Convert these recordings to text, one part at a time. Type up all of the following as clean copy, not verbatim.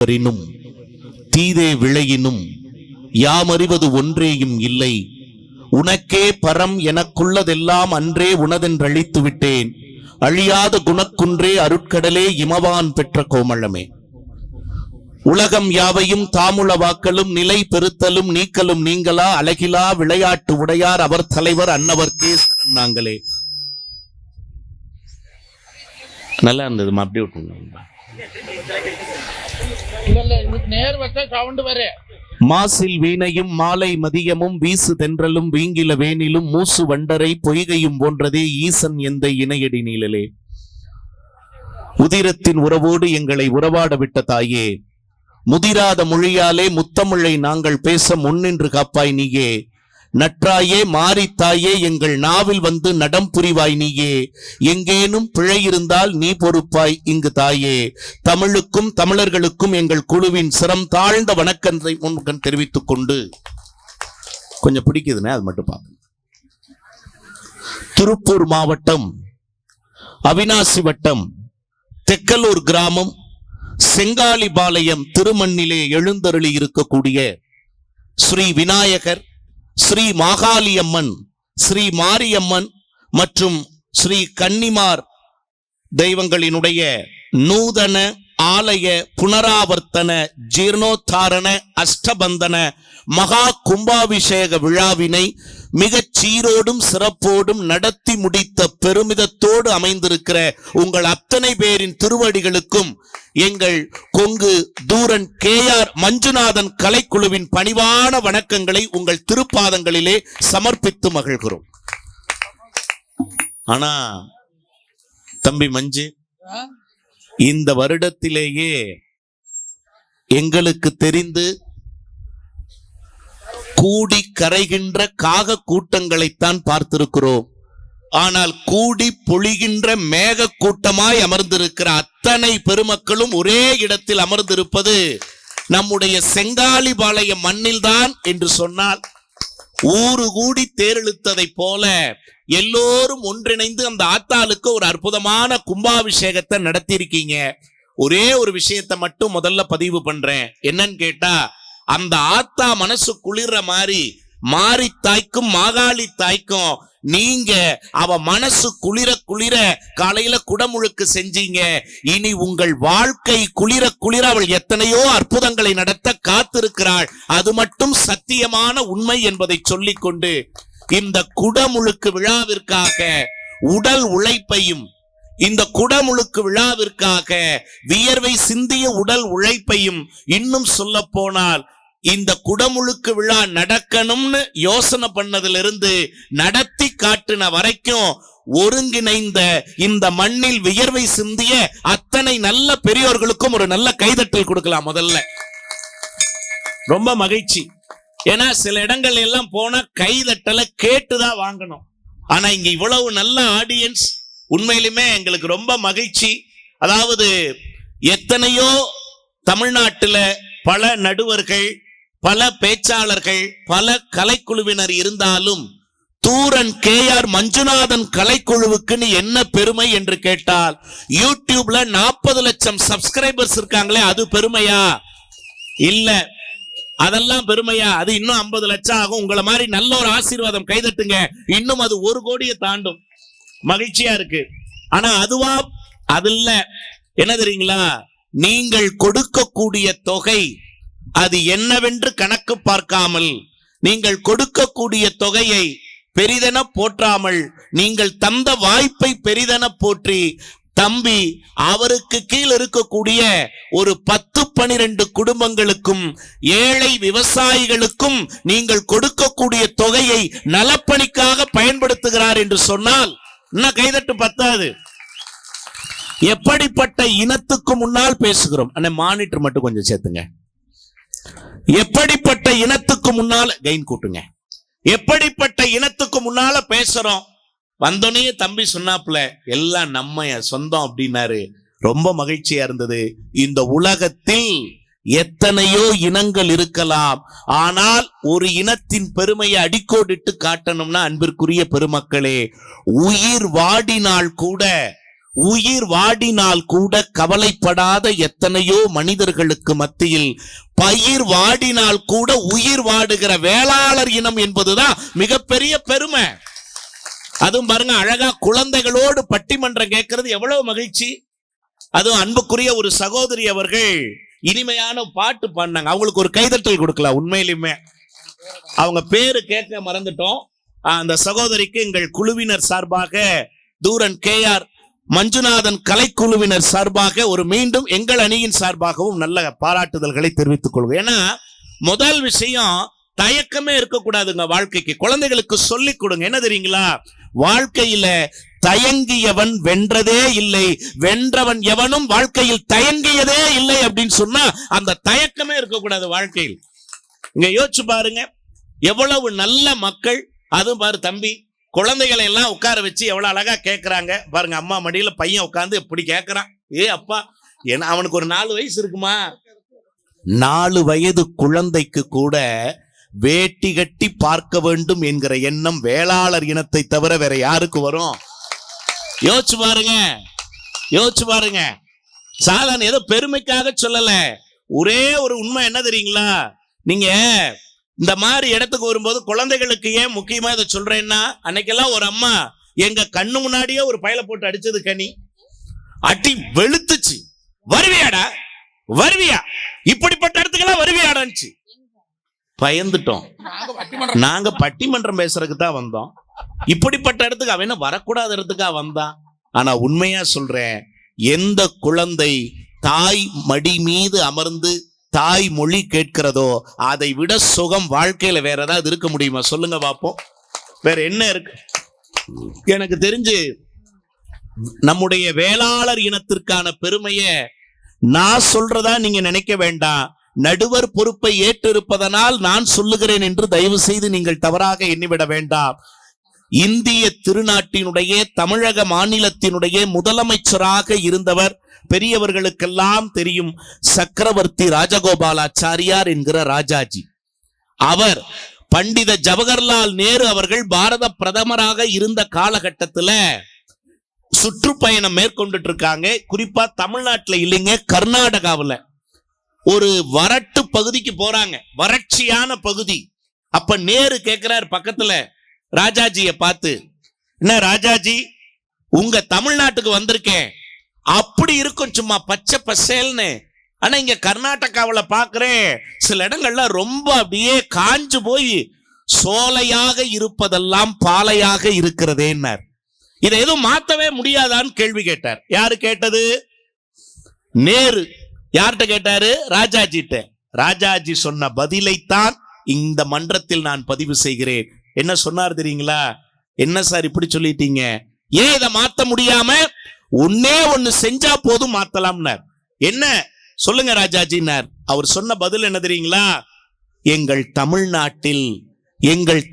தீதே விளையினும் யாமறிவது ஒன்றேயும் இல்லை. உனக்கே பரம் எனக்குள்ளதெல்லாம் அன்றே உனதென்றழித்து விட்டேன். அழியாத குணக்குன்றே அருட்கடலே இமவான் பெற்ற கோமளமே. உலகம் யாவையும் தாமுளவாக்களும் நிலை பெருத்தலும் நீக்கலும் நீங்களா அழகிலா விளையாட்டு உடையார் அவர் தலைவர் அன்னவர்க்கே சரண் நாங்களே. நல்லா இருந்தது. அப்படி விட்டு மாசில் வீணையும் மாலை மதியமும் வீசு தென்றலும் வீங்கில வேனிலும் மூசு வண்டரை பொய்கையும் போன்றதே ஈசன் எந்த இணையடி நீழலே. உதிரத்தின் உறவோடு எங்களை உறவாட விட்ட தாயே, முதிராத மொழியாலே முத்தமிழை நாங்கள் பேச முன்னின்று காப்பாய் நீயே. நற்றாயே மாரித்தாயே எங்கள் நாவில் வந்து நடம் புரிவாய் நீயே. எங்கேனும் பிழை இருந்தால் நீ பொறுப்பாய் இங்கு தாயே. தமிழுக்கும் தமிழர்களுக்கும் எங்கள் குழுவின் சிரம் தாழ்ந்த வணக்கத்தை முன்கண் தெரிவித்துக் கொண்டு, கொஞ்சம் பிடிக்குதுன்னு அது மட்டும் பார்க்க. திருப்பூர் மாவட்டம் அவினாசி வட்டம் தெக்கலூர் கிராமம் செங்காலிபாளையம் திருமண்ணிலே எழுந்தருளி இருக்கக்கூடிய ஸ்ரீ விநாயகர், ஸ்ரீ மாகாளியம்மன், ஸ்ரீ மாரியம்மன் மற்றும் ஸ்ரீ கன்னிமார் தெய்வங்களினுடைய நூதன ஆலய புனராவர்த்தன ஜீர்ணோத்தாரண அஷ்டபந்தன மகா கும்பாபிஷேக விழாவினை மிகச் சீரோடும் சிறப்போடும் நடத்தி முடித்த பெருமிதத்தோடு அமைந்திருக்கிற உங்கள் அத்தனை பேரின் திருவடிகளுக்கும் எங்கள் கொங்கு தூரன் KR மஞ்சுநாதன் கலைக்குழுவின் பணிவான வணக்கங்களை உங்கள் திருப்பாதங்களிலே சமர்ப்பித்து மகிழ்கிறோம். ஆனா தம்பி மஞ்சு, இந்த வருடத்திலேயே எங்களுக்கு தெரிந்து கூடி கரைகின்ற காக கூட்டங்களைத்தான் பார்த்திருக்கிறோம். ஆனால் கூடி பொழிகின்ற மேக கூட்டமாய் அமர்ந்திருக்கிற அத்தனை பெருமக்களும் ஒரே இடத்தில் அமர்ந்திருப்பது நம்முடைய செங்காலிபாளையம் மண்ணில்தான் என்று சொன்னால், ஊரு கூடி தேரெழுத்ததை போல எல்லோரும் ஒன்றிணைந்து அந்த ஆத்தாளுக்கு ஒரு அற்புதமான கும்பாபிஷேகத்தை நடத்தியிருக்கீங்க. ஒரே ஒரு விஷயத்தை மட்டும் முதல்ல பதிவு பண்றேன். என்னன்னு கேட்டா, அந்த ஆத்தா மனசு குளிர்ற மாதிரி மாரி தாய்க்கும் மாகாளி தாய்க்கும் நீங்க அவ மனசு குளிர குளிர காலையில குடமுழுக்கு செஞ்சீங்க. இனி உங்கள் வாழ்க்கை குளிர குளிர அவள் எத்தனையோ அற்புதங்களை நடத்த காத்திருக்கிறாள். அது மட்டும் சத்தியமான உண்மை என்பதை சொல்லிக் கொண்டு, இந்த குடமுழுக்கு விழாவிற்காக உடல் உழைப்பையும், இந்த குடமுழுக்கு விழாவிற்காக வியர்வை சிந்திய உடல் உழைப்பையும், இன்னும் சொல்ல போனால் இந்த குடமுழுக்கு விழா நடக்கணும்னு யோசனை பண்ணதிலிருந்து நடத்தி காட்டின வரைக்கும் ஒருங்கிணைந்த இந்த மண்ணில் வியர்வை சிந்திய அத்தனை நல்ல பெரியோர்களுக்கும் ஒரு நல்ல கைதட்டல் கொடுக்கலாம். முதல்ல ரொம்ப மகிழ்ச்சி. ஏன்னா சில இடங்கள் எல்லாம் போனா கைதட்டலை கேட்டுதான் வாங்கணும். ஆனா இங்க இவ்வளவு நல்ல ஆடியன்ஸ், உண்மையிலுமே எங்களுக்கு ரொம்ப மகிழ்ச்சி. அதாவது எத்தனையோ தமிழ்நாட்டுல பல நடுவர்கள், பல பேச்சாளர்கள், பல கலைக்குழுவினர் இருந்தாலும் தூரன் KR மஞ்சுநாதன் கலைக்குழுவுக்கு என்ன பெருமை என்று கேட்டால், யூடியூப்ல 40 லட்சம் சப்ஸ்கிரைபர்ஸ் இருக்காங்களே, அது பெருமையா? இல்ல. அதெல்லாம் பெருமையா? அது இன்னும் 50 லட்சம் ஆகும். உங்களை மாதிரி நல்ல ஒரு ஆசீர்வாதம் கைதட்டுங்க, இன்னும் அது 1 கோடியை தாண்டும். மகிழ்ச்சியா இருக்கு. ஆனா அதுவா? அது இல்ல. என்ன தெரியுங்களா? நீங்கள் கொடுக்கக்கூடிய தொகை அது என்னவென்று கணக்கு பார்க்காமல், நீங்கள் கொடுக்கக்கூடிய தொகையை பெரிதென போற்றாமல், நீங்கள் தந்த வாய்ப்பை பெரிதென போற்றி, தம்பி அவருக்கு கீழ் இருக்கக்கூடிய ஒரு 10-12 குடும்பங்களுக்கும் ஏழை விவசாயிகளுக்கும் நீங்கள் கொடுக்கக்கூடிய தொகையை நலப்பணிக்காக பயன்படுத்துகிறார் என்று சொன்னால் இன்னும் கைதட்டு பத்தாது. எப்படிப்பட்ட இனத்துக்கு முன்னால் பேசுகிறோம்? அண்ணே மானிட்டர் மட்டும் கொஞ்சம் சேர்த்துங்க. எப்படிப்பட்ட இனத்துக்கு முன்னால கெயின் கூட்டுங்க. எப்படிப்பட்ட இனத்துக்கு முன்னால பேசுறோம்? வந்தோனே தம்பி சொன்னாப்ல எல்லாம் நம்ம சொந்தம் அப்படின்னாரு. ரொம்ப மகிழ்ச்சியா இருந்தது. இந்த உலகத்தில் எத்தனையோ இனங்கள் இருக்கலாம், ஆனால் ஒரு இனத்தின் பெருமையை அடிக்கோடிட்டு காட்டணும்னா, அன்பிற்குரிய பெருமக்களே, உயிர் வாடினால் கூட உயிர் வாடினால் கூட கவலைப்படாத எத்தனையோ மனிதர்களுக்கு மத்தியில் பயிர் வாடினால் கூட உயிர் வாடுகிற வேளாளர் இனம் என்பதுதான் மிகப்பெரிய பெருமை. அதுவும் பாருங்க, அழகா குழந்தைகளோடு பட்டிமன்றம் கேட்கறது எவ்வளவு மகிழ்ச்சி. அதுவும் அன்புக்குரிய ஒரு சகோதரி அவர்கள் இனிமையான பாட்டு பாடினாங்க. அவங்களுக்கு ஒரு கைதட்டல் கொடுக்கலாம். உண்மையிலுமே அவங்க பேரு கேட்க மறந்துட்டோம். அந்த சகோதரிக்கு எங்கள் குழுவினர் சார்பாக, தூரன் KR மஞ்சுநாதன் கலைக்குழுவினர் சார்பாக ஒரு மீண்டும் எங்கள் அணியின் சார்பாகவும் நல்ல பாராட்டுதல்களை தெரிவித்துக் கொள்வோம். ஏன்னா முதல் விஷயம், தயக்கமே இருக்கக்கூடாதுங்க வாழ்க்கைக்கு. குழந்தைகளுக்கு சொல்லிக் கொடுங்க. என்ன தெரியுங்களா, வாழ்க்கையில தயங்கியவன் வென்றதே இல்லை, வென்றவன் எவனும் வாழ்க்கையில் தயங்கியதே இல்லை அப்படின்னு சொன்னா அந்த தயக்கமே இருக்கக்கூடாது வாழ்க்கையில். இங்க யோசிச்சு பாருங்க, எவ்வளவு நல்ல மக்கள். அதுவும் பாரு தம்பி, குழந்தைகளை எல்லாம் உட்கார வச்சு எவ்வளவு அழகா கேட்கறாங்க பாருங்க. அம்மா மடியில பையன் உட்கார்ந்து எப்படி கேட்கறான். ஏ அப்பா, ஏன்னா அவனுக்கு ஒரு 4 வயசு இருக்குமா, 4 வயது குழந்தைக்கு கூட வேட்டி கட்டி பார்க்க வேண்டும் என்கிற எண்ணம் வேளாளர் இனத்தை தவிர வேற யாருக்கு வரும்? யோசிச்சு பாருங்க, யோசிச்சு பாருங்க. சாதாரண ஏதோ பெருமைக்காக சொல்லல. ஒரே ஒரு உண்மை என்ன தெரியுங்களா, நீங்க இந்த மாதிரி இடத்துக்கு வரும்போது குழந்தைகளுக்கு ஏன் முக்கியமா இதை சொல்றேன்னா, அன்னைக்கெல்லாம் ஒரு அம்மா எங்க கண்ணு முன்னாடியே ஒரு பயலை போட்டு அடிச்சது கனி, அடி வெளுத்துச்சு. வருவியாடா, வருவியா, இப்படிப்பட்ட இடத்துக்கெல்லாம் வருவியாடான்னு பயந்துட்டோம். நாங்க பட்டிமன்றம் பேசுறதுக்கு தான் வந்தோம். இப்படிப்பட்ட இடத்துக்கு அவன் என்ன வரக்கூடாத இடத்துக்கா வந்தான். ஆனா உண்மையா சொல்றேன், எந்த குழந்தை தாய் மடி மீது அமர்ந்து தாய் மொழி கேட்கிறதோ அதை விட சுகம் வாழ்க்கையில வேற ஏதாவது இருக்க முடியுமா? சொல்லுங்க பாப்போம். வேற என்ன இருக்கு? எனக்கு தெரிஞ்சு நம்முடைய வேளாளர் இனத்திற்கான பெருமைய நான் சொல்றதா நீங்க நினைக்க வேண்டாம். நடுவர் பொறுப்பை ஏற்றிருப்பதனால் நான் சொல்லுகிறேன் என்று தயவு செய்து நீங்கள் தவறாக எண்ணிவிட வேண்டாம். இந்திய திருநாட்டினுடைய தமிழக மாநிலத்தினுடைய முதலமைச்சராக இருந்தவர் பெரியவர்களுக்கெல்லாம் தெரியும், சக்கரவர்த்தி ராஜகோபாலாச்சாரியார் என்கிற ராஜாஜி. அவர் பண்டித ஜவஹர்லால் நேரு அவர்கள் பாரத பிரதமராக இருந்த காலகட்டத்தில் சுற்றுப்பயணம் மேற்கொண்டுட்டு இருக்காங்க. குறிப்பா தமிழ்நாட்டில் இல்லைங்க, கர்நாடகாவில் ஒரு வறட்டு பகுதிக்கு போறாங்க, வறட்சியான பகுதி. அப்ப நேரு கேட்கிறார் பக்கத்துல ராஜாஜியை பார்த்து, என்ன ராஜாஜி, உங்க தமிழ்நாட்டுக்கு வந்திருக்கேன், அப்படி இருக்கும் சும்மா பச்சை பசேல்னு. ஆனா இங்க கர்நாடகாவில் பாக்குறேன் சில இடங்கள்ல ரொம்ப அப்படியே காஞ்சு போய் சோலையாக இருப்பதெல்லாம் பாலையாக இருக்கிறதேன்னார். இதை எதுவும் மாத்தவே முடியாதான்னு கேள்வி கேட்டார். யாரு கேட்டது? நேரு. யார்கிட்ட கேட்டாரு? ராஜாஜிட்ட. ராஜாஜி சொன்ன பதிலைத்தான் இந்த மன்றத்தில் நான் பதிவு செய்கிறேன். என்ன சொன்னார் தெரியுங்களா? என்ன சார் இப்படி சொல்லிட்டீங்க, ஏன் இதை மாத்த முடியாம ஒன்னே ஒன்னு செஞ்சா போதும் மாத்தலாம்னார். என்ன சொல்லுங்க ராஜாஜினார். அவர் சொன்ன பதில் என்ன தெரியுங்களா? எங்கள்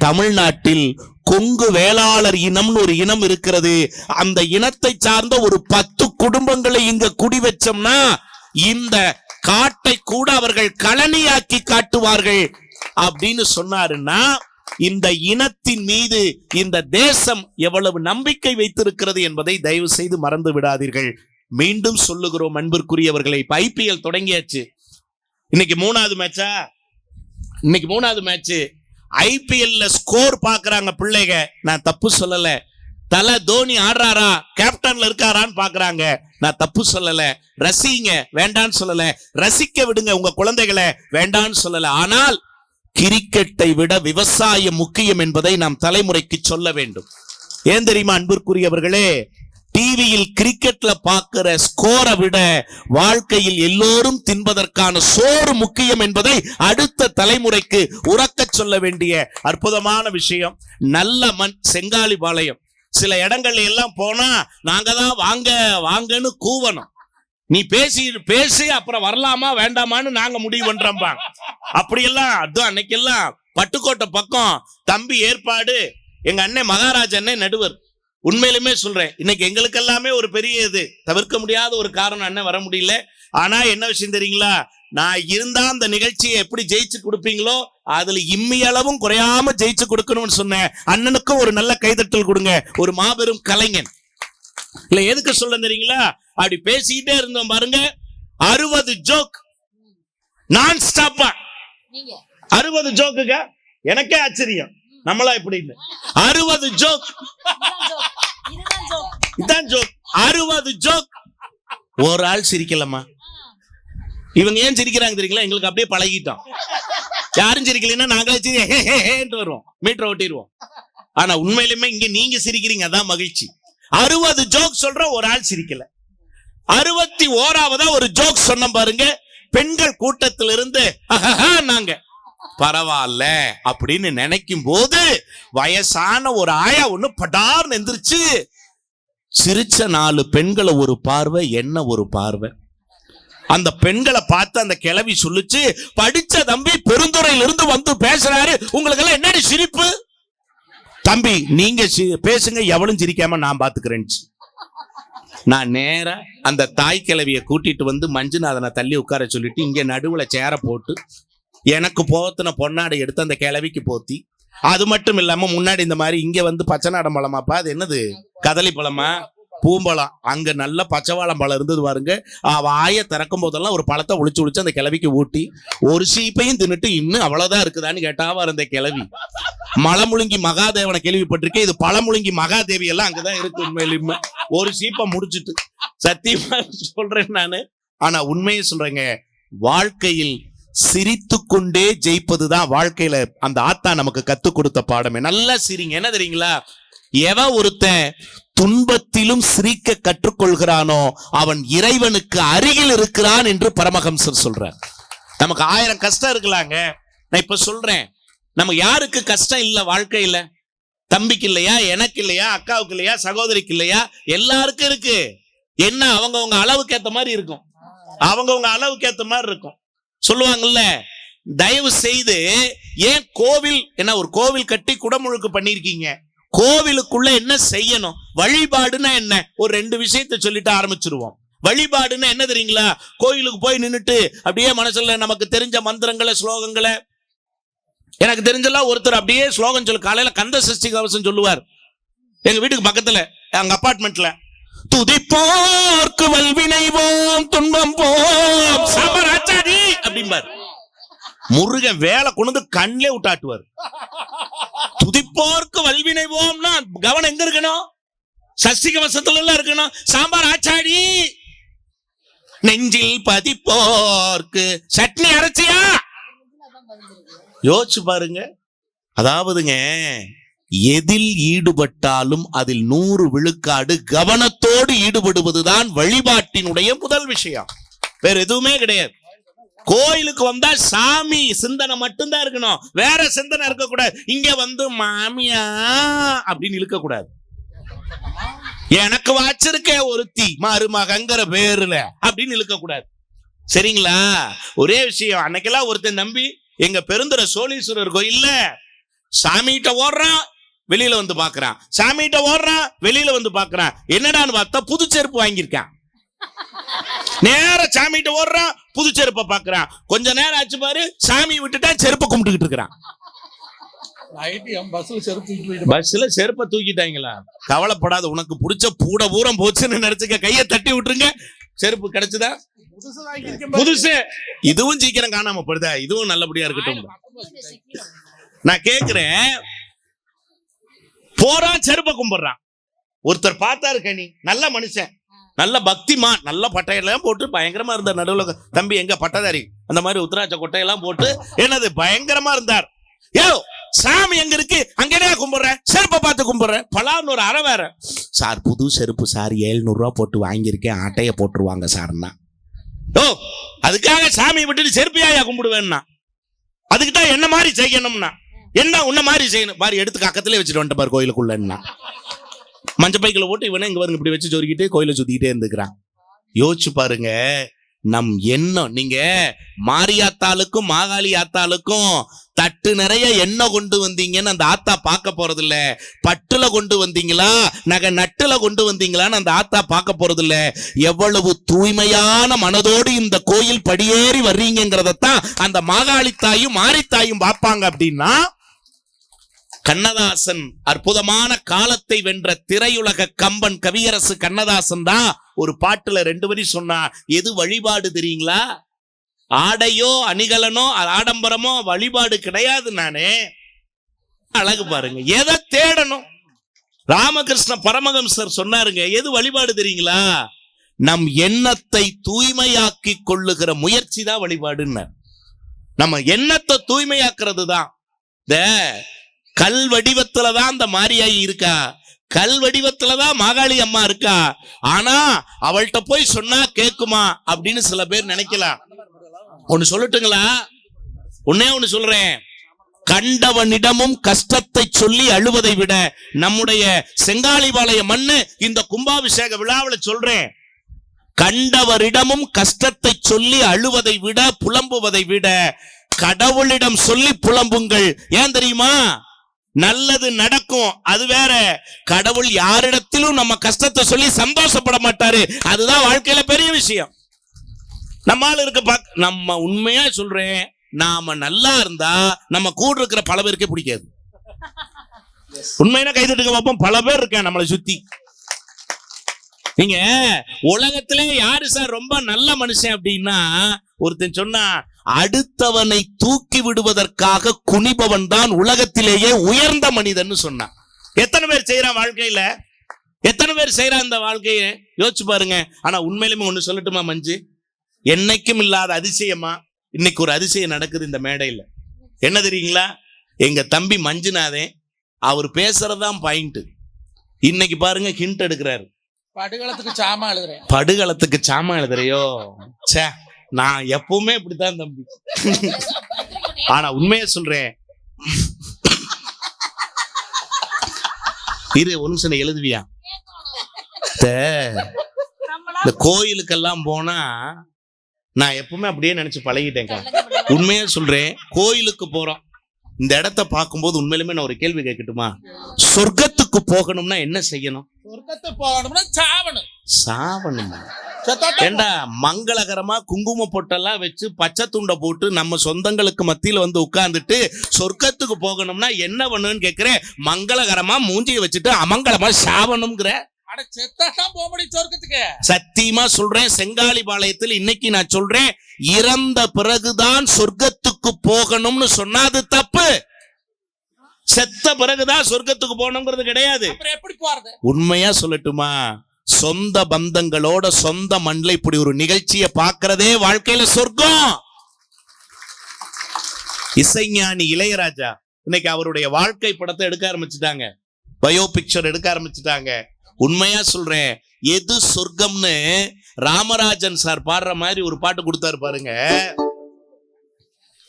தமிழ்நாட்டில் கொங்கு வேளாளர் இனம்னு ஒரு இனம் இருக்கிறது. அந்த இனத்தை சார்ந்த ஒரு 10 குடும்பங்களை இங்க குடி வச்சோம்னா இந்த காட்டை கூட அவர்கள் கழனியாக்கி காட்டுவார்கள் அப்படின்னு சொன்னாருன்னா, இந்த இனத்தின் மீது இந்த தேசம் எவ்வளவு நம்பிக்கை வைத்திருக்கிறது என்பதை தயவு செய்து மறந்து விடாதீர்கள். மீண்டும் சொல்லுகிறோம் அன்பிற்குரியவர்களை, IPL தொடங்கியாச்சு. இன்னைக்கு 3வது மேட்சா? இன்னைக்கு 3வது மேட்ச். IPL ஸ்கோர் பாக்குறாங்க பிள்ளைங்க. நான் தப்பு சொல்லல. தல தோனி ஆடுறாரா, கேப்டன்ல இருக்காரான்னு பாக்குறாங்க. நான் தப்பு சொல்லல. ரசிங்க, வேண்டான்னு சொல்லல. ரசிக்க விடுங்க உங்க குழந்தைகளை, வேண்டான்னு சொல்லல. ஆனால் கிரிக்கெட்டை விட விவசாயம் முக்கியம் என்பதை நாம் தலைமுறைக்கு சொல்ல வேண்டும். ஏன் தெரியுமா அன்பிற்குரியவர்களே, டிவியில் கிரிக்கெட்ல பார்க்கிற ஸ்கோரை விட வாழ்க்கையில் எல்லோரும் தின்பதற்கான சோறு முக்கியம் என்பதை அடுத்த தலைமுறைக்கு உறக்க சொல்ல வேண்டிய அற்புதமான விஷயம். நல்ல மண், செங்காலிபாளையம். சில இடங்கள்ல எல்லாம் போனா நாங்க தான் வாங்க வாங்கன்னு கூவணும். நீ பேசி அப்புறம் வரலாமா வேண்டாமான்னு நாங்க முடிவு பண்றோம். அப்படியெல்லாம் அதுவும் அன்னைக்கெல்லாம் பட்டுக்கோட்டை பக்கம் தம்பி ஏற்பாடு, எங்க அண்ணன் மகாராஜ் அண்ணன் நடுவர். உண்மையிலுமே சொல்றேன், இன்னைக்கு எங்களுக்கு எல்லாமே ஒரு பெரிய இது, தவிர்க்க முடியாத ஒரு காரணம் அண்ணன் வர முடியல. ஆனா என்ன விஷயம் தெரியுங்களா, நான் இருந்தா அந்த நிகழ்ச்சியை எப்படி ஜெயிச்சு கொடுப்பீங்களோ அதுல இம்மி அளவும் குறையாம ஜெயிச்சு கொடுக்கணும்னு சொன்னேன். அண்ணனுக்கும் ஒரு நல்ல கைதட்டல் கொடுங்க. ஒரு மாபெரும் கலைஞன். இல்ல எதுக்கு சொல்ல தெரியுங்களா? அப்படி பேசிக்கிட்டே இருந்தோம் பாருங்க, 60 ஜோக் நான் ஸ்டாப்பா. 60 ஜோக்குங்க, எனக்கே ஆச்சரியம், நம்மளா இப்படி 60 ஜோக், இதான் ஜோக், 60 ஜோக். ஒரு ஆள் சிரிக்கலமா. இவங்க ஏன் சிரிக்கிறாங்க தெரியுங்களா? எங்களுக்கு அப்படியே பழகிட்டோம். யாரும் சிரிக்கலைன்னா நாங்களே வருவோம், மீட்டர் ஓட்டிடுவோம். ஆனா உண்மையிலுமே இங்க நீங்க சிரிக்கிறீங்க, அதான் மகிழ்ச்சி. 60 ஜோக் சொல்ற, ஒரு ஆள் சிரிக்கல. 61ஆவதா ஒரு ஜோக் சொன்ன பாருங்க, பெண்கள் கூட்டத்திலிருந்து நாங்க பரவாயில்ல அப்படின்னு நினைக்கும் போது வயசான ஒரு ஆயா ஒண்ணு படார்னு எந்திரிச்சு சிரிச்ச 4 பெண்களை ஒரு பார்வை, என்ன ஒரு பார்வை. அந்த பெண்களை பார்த்து அந்த கிழவி சொல்லுச்சு, படிச்ச தம்பி பெருந்துறையில இருந்து வந்து பேசுறாரு, உங்களுக்கு எல்லாம் என்னடி சிரிப்பு? தம்பி நீங்க பேசுங்க, எவளும் சிரிக்காம நான் பாத்துக்கிறேன். நான் நேரா அந்த தாய் கிழவியை கூட்டிட்டு வந்து மஞ்சுநாதனை தள்ளி உட்கார சொல்லிட்டு இங்க நடுவுல சேர போட்டு எனக்கு போத்தின பொன்னாடை எடுத்து அந்த கிழவிக்கு போத்தி, அது மட்டும் இல்லாம முன்னாடி இந்த மாதிரி இங்க வந்து பச்சைநாடம் பழமாப்பா, அது என்னது கதலி பழமா பூம்பழம், அங்க நல்ல பச்சைவாழம் பழம் இருந்தது பாருங்க. வாயை திறக்கும் போதெல்லாம் ஒரு பழத்தை ஒளிச்சு ஒளிச்சு அந்த கிழவிக்கு ஊட்டி ஒரு சீப்பையும் தின்னுட்டு இன்னும் அவ்வளவுதான் இருக்குதான்னு கேட்டாவா அந்த கிழவி. மலமுழுங்கி மகாதேவனை கேள்விப்பட்டிருக்கேன், இது பழமுழுங்கி மகாதேவி எல்லாம் அங்கதான் இருக்கு. உண்மையிலுமே ஒரு சீப்பை முடிச்சுட்டு சத்தியமா சொல்றேன் நானு. ஆனா உண்மையை சொல்றேங்க, வாழ்க்கையில் சிரித்து கொண்டே ஜெயிப்பதுதான் வாழ்க்கையில அந்த ஆத்தா நமக்கு கத்து கொடுத்த பாடமே. நல்லா சிரிங்க. என்ன தெரியுங்களா? எவன் ஒருத்தன் துன்பத்திலும் சிரிக்க கற்றுக்கொள்கிறானோ அவன் இறைவனுக்கு அருகில் இருக்கிறான் என்று பரமஹம்சர் சொல்றார். நமக்கு 1000 கஷ்டம் இருக்கலாங்க. நான் இப்ப சொல்றேன், நம்ம யாருக்கு கஷ்டம் இல்ல வாழ்க்கையில? தம்பிக்கு இல்லையா, எனக்கு இல்லையா, அக்காவுக்கு இல்லையா, சகோதரிக்கு இல்லையா? எல்லாருக்கும் இருக்கு. என்ன அவங்கவுங்க அளவுக்கு ஏத்த மாதிரி இருக்கும், அவங்கவுங்க அளவுக்கு ஏத்த மாதிரி இருக்கும். சொல்லுவாங்கல்ல, தயவு செய்து ஏன் கோவில், என்ன ஒரு கோவில் கட்டி குடமுழுக்கு பண்ணிருக்கீங்க, கோவிலுக்குள்ள என்ன செய்யணும், வழிபாடுன்னா என்ன, ஒரு 2 விஷயத்தை சொல்லிட்டு ஆரம்பிச்சிருவோம். வழிபாடுன்னா என்ன தெரியுங்களா? கோயிலுக்கு போய் நின்னுட்டு அப்படியே மனசுல நமக்கு தெரிஞ்ச மந்திரங்களை ஸ்லோகங்களை, எனக்கு தெரிஞ்செல்லாம் ஒருத்தர் அப்படியே ஸ்லோகம் சொல்லு, காலையில கந்த சஷ்டி கவசம் சொல்லுவார். எங்க வீட்டுக்கு பக்கத்துல அங்க அபார்ட்மெண்ட்ல, துதிப்போர்க்கு வல்வினைவோம் துன்பம் போம் சாமராச்சாரி அப்படிம்பார். முருகன் வேலை கொண்டு கண்ணிலே விட்டாட்டுவார். துதிப்போர்க்கு வல்வினைவோம்னா கவனம் எங்க இருக்கணும்? சஷ்டி கவசத்துல எல்லாம் இருக்கணும். சாம்பார் ஆச்சாடி, நெஞ்சில் பதிப்போர்க்கு சட்னி அரைச்சியா? யோசிச்சு பாருங்க. அதாவதுங்க, எதில் ஈடுபட்டாலும் அதில் 100 விழுக்காடு கவனத்தோடு ஈடுபடுவதுதான் வழிபாட்டினுடைய முதல் விஷயம். வேற எதுவுமே கிடையாது. கோயிலுக்கு வந்தா சாமி சிந்தனை மட்டும்தான் இருக்கணும், வேற சிந்தனை இருக்கக்கூடாது. இங்க வந்து மாமியா அப்படின்னு இழுக்க கூடாது. எனக்கு வாச்சிருக்க ஒருத்தி மருமகங்கிற பேருல அப்படின்னு இழுக்க கூடாது. சரிங்களா? ஒரே விஷயம், அன்னைக்கெல்லாம் ஒருத்தன் நம்பி எங்க பெருந்துறை சோழீஸ்வரர் கோயில்ல சாமிகிட்ட ஓடுறான், வெளியில வந்து பாக்குறான், சாமிகிட்ட ஓடுறான், வெளியில வந்து பாக்குறான். என்னடான்னு பார்த்தா புது செருப்பு வாங்கியிருக்கான். நேர சாமிகிட்ட ஓடுறான், புது செருப்பை பாக்குறான். கொஞ்ச நேரம் ஆச்சு பாரு, சாமி விட்டுட்டா செருப்பை கும்பிட்டுக்கிட்டு இருக்கிறான். பஸ்ல செருப்பை தூக்கிட்டாங்களா? கவலைப்படாத, உனக்கு பிடிச்ச பூட பூரம் போச்சுன்னு நினைச்சுக்க, கையை தட்டி விட்டுருங்க. செருப்பு கிடைச்சுதா? புதுசு. இதுவும் சீக்கிரம் காணாம போடுதா? இதுவும் நல்லபடியா இருக்கட்டும். நான் கேக்குறேன், போறான் செருப்பை கும்பிடுறான். ஒருத்தர் பார்த்தாரு, கனி நல்ல மனுஷன், நல்ல பக்திமான், நல்ல பட்டையெல்லாம் போட்டு பயங்கரமா இருந்தார். நடுவுல தம்பி எங்க பட்டதாரி அந்த மாதிரி உத்தராட்ச கொட்டையெல்லாம் போட்டு என்னது பயங்கரமா இருந்தார். யோ சாமி எங்க இருக்கு, அங்கேயே கும்பிடுறேன், செருப்பை பார்த்து கும்பிடுறேன். பலான்னு ஒரு அரை வேற. சார் புது செருப்பு சார், 700 ரூபா போட்டு வாங்கியிருக்கேன், அட்டைய போட்டுருவாங்க சார்னா. ஓ அதுக்காக சாமி விட்டுட்டு செருப்பியா கும்பிடுவேன்னா? அதுக்குதான் என்ன மாதிரி செய்யணும்னா, என்ன உன்ன மாதிரி செய்யணும் பாரு, எடுத்து பக்கத்திலே வச்சுட்டு வந்துட்டு பாரு கோயிலுக்குள்ளன்னா. மஞ்சள் பைக்கில் போட்டு இவனே இங்க பாருங்க இப்படி வச்சு சொருக்கிட்டு கோயிலை சுத்திக்கிட்டே இருந்துக்கிறான். யோசிச்சு பாருங்க நம் எண்ணம். நீங்க மாரியாத்தாளுக்கும் மாகாளி ஆத்தாளுக்கும் தட்டு நிறைய எண்ணெய் கொண்டு வந்தீங்கன்னு அந்த ஆத்தா பார்க்க போறது இல்ல. பட்டுல கொண்டு வந்தீங்களா, நகை நட்டுல கொண்டு வந்தீங்களான்னு அந்த ஆத்தா பார்க்க போறது இல்ல. எவ்வளவு தூய்மையான மனதோடு இந்த கோயில் படியேறி வர்றீங்கிறதான் அந்த மாகாளி தாயும் மாரித்தாயும் பார்ப்பாங்க. அப்படின்னா கண்ணதாசன் அற்புதமான காலத்தை வென்ற திரையுலக கம்பன் கவியரசு கண்ணதாசன் தான் ஒரு பாட்டுல 2 வரி சொன்னா, எது வழிபாடு தெரியுங்களா? ஆடையோ அணிகலனோ ஆடம்பரமோ வழிபாடு கிடையாது. நானே அழகு பாருங்க, எதை தேடணும்? ராமகிருஷ்ண பரமஹம்சர் சொன்னாருங்க, எது வழிபாடு தெரியுங்களா? நம் எண்ணத்தை தூய்மையாக்கி கொள்ளுகிற முயற்சி தான் வழிபாடுன்னு. நம்ம எண்ணத்தை தூய்மையாக்குறது தான். இந்த கல் வடிவத்துலதான் இந்த மாரியாயி இருக்கா, கல் வடிவத்துலதான் மாகாளி அம்மா இருக்கா. ஆனா அவள்கிட்ட போய் சொன்னா கேக்குமா அப்படின்னு சில பேர் நினைக்கலாம். ஒன்னு சொல்லட்டுங்களா? ஒன்னு சொல்றேன், கண்டவனிடமும் கஷ்டத்தை சொல்லி அழுவதை விட, நம்முடைய செங்காலிபாளைய மண்ணு இந்த கும்பாபிஷேக விழாவில் சொல்றேன், கண்டவரிடமும் கஷ்டத்தை சொல்லி அழுவதை விட, புலம்புவதை விட, கடவுளிடம் சொல்லி புலம்புங்கள். ஏன் தெரியுமா? நல்லது நடக்கும். அது வேற, கடவுள் யாரிடத்திலும் நம்ம கஷ்டத்தை சொல்லி சந்தோஷப்பட மாட்டாரு. அதுதான் வாழ்க்கையில பெரிய விஷயம். நம்மால இருக்க நம்ம உண்மையா சொல்றேன், நாம நல்லா இருந்தா நம்ம கூட இருக்கிற பல பேருக்கே பிடிக்காது. உண்மையான கைதட்டுங்க பார்ப்போம். பல பேர் இருக்கேன் நம்மளை சுத்தி. நீங்க உலகத்திலே யாரு சார் ரொம்ப நல்ல மனுஷன் அப்படின்னா, ஒருத்தன் சொன்னா, அடுத்தவனை தூக்கி விடுவதற்காக குனிபவன் தான் உலகத்திலேயே உயர்ந்த மனிதன் சொன்னான். எத்தனை பேர் செய்யறான் வாழ்க்கையில? எத்தனை பேர் செய்யறான் இந்த வாழ்க்கையை? யோசிச்சு பாருங்க. ஆனா உண்மையிலுமே ஒண்ணு சொல்லட்டுமா மஞ்சு, என்னைக்கும் இல்லாத அதிசயமா இன்னைக்கு ஒரு அதிசயம் நடக்குது இந்த மேடையில. என்ன தெரியுங்களா? எங்க தம்பி மஞ்சுநாதன், அவர் பேசுறதுதான் பாயிண்ட். இன்னைக்கு பாருங்க ஹிண்ட் எடுக்கிறாரு. படுகளத்துக்கு சாமா எழுதுறேன். படுகளத்துக்கு சாமா எழுதுறையோ? சே, நான் எப்பவுமே இப்படித்தான் தம்பி. ஆனா உண்மையா சொல்றேன், இரு ஒரு நிமிஷம் எழுதுவியா? இந்த கோயிலுக்கெல்லாம் போனா நான் எப்பவுமே அப்படியே நினைச்சு பழகிட்டேன்க்கா. உண்மையா சொல்றேன், கோயிலுக்கு போறோம், இந்த இடத்த பார்க்கும்போது உண்மையிலுமே நான் ஒரு கேள்வி கேட்கட்டுமா? சொர்க்கத்துக்கு போகணும்னா என்ன செய்யணும்? சொர்க்கத்துக்கு போகணும்னா சாவணும். சாவணுமா? ஏண்டா, மங்களகரமா குங்கும பொட்டெல்லாம் வச்சு பச்சை துண்டை போட்டு நம்ம சொந்தங்களுக்கு மத்தியில வந்து உட்கார்ந்துட்டு சொர்க்கத்துக்கு போகணும்னா என்ன பண்ணுன்னு கேட்கிறேன். மங்களகரமா மூஞ்சியை வச்சுட்டு அமங்கலமா சாவணும்ங்கிற. சத்தியமா சொல்றேன், செங்காலிபாளையத்தில் இன்னைக்கு நான் சொல்றேன், இறந்த பிறகுதான் சொர்க்கத்துக்கு போகணும்னு சொன்னாது தப்பு. செத்த பிறகுதான் சொர்க்கத்துக்கு போகணுங்கிறது கிடையாது. உண்மையா சொல்லட்டுமா, சொந்த பந்தங்களோட சொந்த மண்ணில் இப்படி ஒரு நிகழ்ச்சியை பார்க்கிறதே வாழ்க்கையில சொர்க்கம். இசைஞானி இளையராஜா இன்னைக்கு அவருடைய வாழ்க்கை படத்தை எடுக்க ஆரம்பிச்சுட்டாங்க, பயோ பிக்சர் எடுக்க ஆரம்பிச்சுட்டாங்க. உண்மையா சொல்றேன், எது சொர்க்கம்னு ராமராஜன் சார் பாடுற மாதிரி ஒரு பாட்டு கொடுத்தாரு பாருங்க.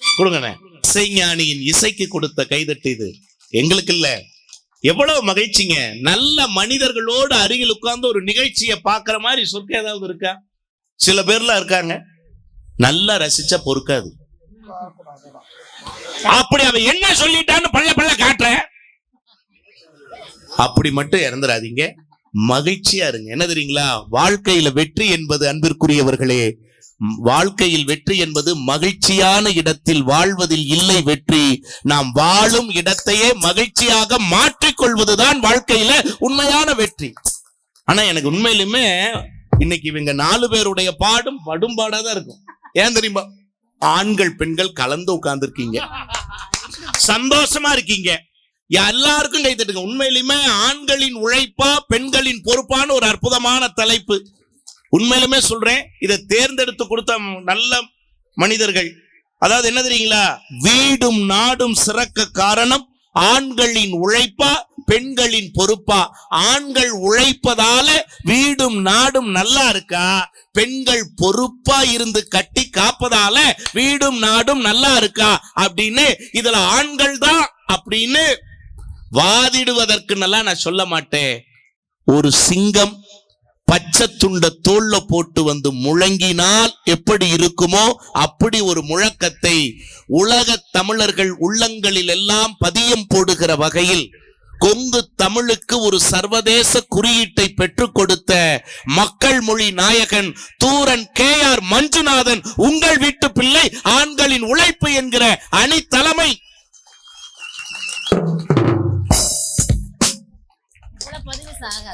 கொடுங்கண்ணே. இசைஞானியின் இசைக்கு கொடுத்த கைதட்டு இது எங்களுக்கு இல்ல. எவ்வளவு மகிழ்ச்சிங்க. நல்ல மனிதர்களோடு அருகில் உட்கார்ந்து ஒரு நிகழ்ச்சியை பார்க்கிற மாதிரி சொர்க்கம் ஏதாவது இருக்கா? சில பேர்லாம் இருக்காங்க, நல்லா ரசிச்சா பொறுக்காது. அப்படி அவன் என்ன சொல்லிட்டான்னு பள்ள பள்ள காட்டுற, அப்படி மட்டும் இறந்துடாதீங்க. மகிழ்ச்சியா இருங்க. என்ன தெரியுங்களா, வாழ்க்கையில வெற்றி என்பது, அன்பிற்குரியவர்களே, வாழ்க்கையில் வெற்றி என்பது மகிழ்ச்சியான இடத்தில் வாழ்வதில் இல்லை வெற்றி. நாம் வாழும் இடத்தையே மகிழ்ச்சியாக மாற்றிக்கொள்வதுதான் வாழ்க்கையில உண்மையான வெற்றி. ஆனா எனக்கு உண்மையிலுமே இன்னைக்கு இவங்க 4 பேருடைய பாடும் படும்பாடாதான் இருக்கும். ஏன் தெரியுமா? ஆண்கள் பெண்கள் கலந்து உட்கார்ந்து இருக்கீங்க, சந்தோஷமா இருக்கீங்க, எல்லாருக்கும் கை தட்டுங்க. உண்மையிலுமே ஆண்களின் உழைப்பா பெண்களின் பொறுப்பான ஒரு அற்புதமான தலைப்பு. உண்மையிலுமே சொல்றேன், இதை தேர்ந்தெடுத்து கொடுத்த நல்ல மனிதர்கள். அதாவது என்ன தெரியுங்களா, வீடும் நாடும் சிறக்க காரணம் ஆண்களின் உழைப்பா பெண்களின் பொறுப்பா? ஆண்கள் உழைப்பதால வீடும் நாடும் நல்லா இருக்கா? பெண்கள் பொறுப்பா இருந்து கட்டி காப்பதால வீடும் நாடும் நல்லா இருக்கா? அப்படின்னு இதுல ஆண்கள் தான் அப்படின்னு வாதிடுவதற்கு நல்லா நான் சொல்ல மாட்டேன். ஒரு சிங்கம் பச்சை துண்ட தோல்ல போட்டு வந்து முழங்கினால் எப்படி இருக்குமோ அப்படி ஒரு முழக்கத்தை உலக தமிழர்கள் உள்ளங்களில் எல்லாம் பதியம் போடுகிற வகையில் கொங்கு தமிழுக்கு ஒரு சர்வதேச குறியீட்டை பெற்றுக் கொடுத்த மக்கள் மொழி நாயகன் தூரன் KR மஞ்சுநாதன் உங்கள் வீட்டு பிள்ளை ஆண்களின் உழைப்பு என்கிற அணி தலைமை.